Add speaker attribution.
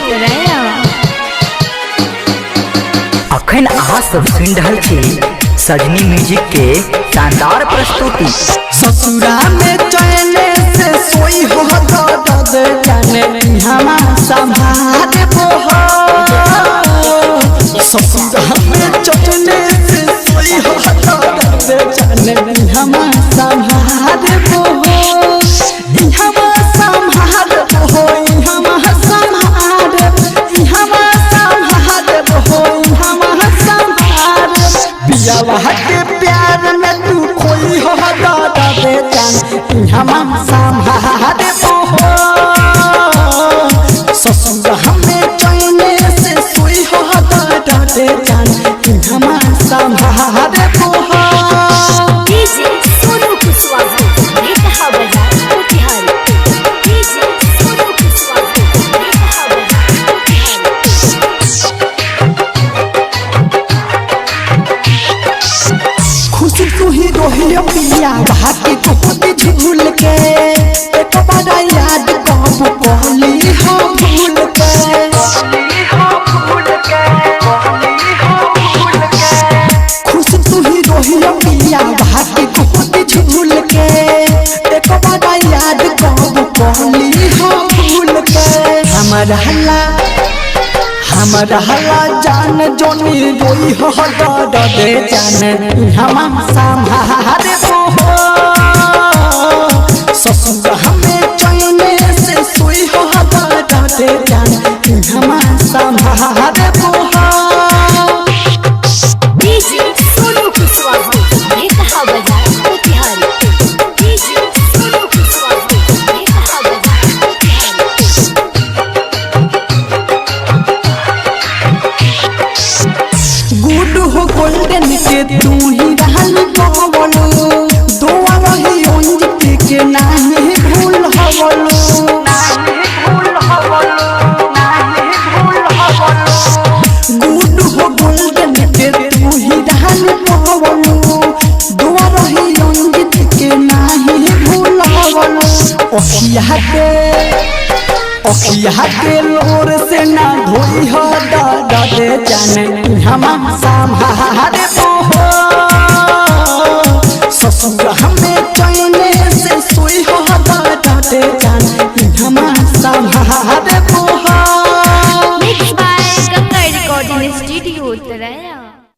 Speaker 1: उतराया
Speaker 2: अखन अहाँ सब सुन रहल छी सजनी म्यूजिक के शानदार प्रस्तुति।
Speaker 3: ससुरा में चैने से सोई हो दर्द जाने हमा संभाल बोहा। ससुरा में चैने से सोई हो दर्द जाने हमा संभाल बोहा। हमा संभाल बोहो हमा संभाल हमा संभाल बोहो हमा संभाल। पियावा के प्यार में तू खोई हो दादा बेचान हमा संभाल बोहो। ससुर हमें चैने से सोई हो दादा बेचान हमा संभाल बोहो।
Speaker 1: डीजे सोनू कुशवाहा ने कहा बाजार मोतिहारी। डीजे सोनू कुशवाहा ने कहा बाजार मोतिहारी।
Speaker 3: खुशी तू ही रोहियो पिया भागी बहुत झूल के एक बार याद कब बोली हो भूल के। खुशी तू ही रोहियो पिया भागी बहुत झूल के एक बार याद कब बोली हो भूल के। हमारा हल्ला जान जोनी रोई हो दर्द दे जान हमा संभाल बोहो। ससुर हमें चैने से सोई हो दर्द दे जान हमा संभाल बोहो।
Speaker 1: डीजे सोनू कुशवाहा ने कहा बाजार मोतिहारी। डीजे सोनू कुशवाहा ने कहा बाजार मोतिहारी।
Speaker 3: गुड हो गोल्डन के तू ही रहल पवलो दुआ रही अंजित के नाही भूल हवलो। गुड हो गोल्डन के तू ही रहल पवलो दुआ रही अंजित के नाही भूल हवलो। ओखिया के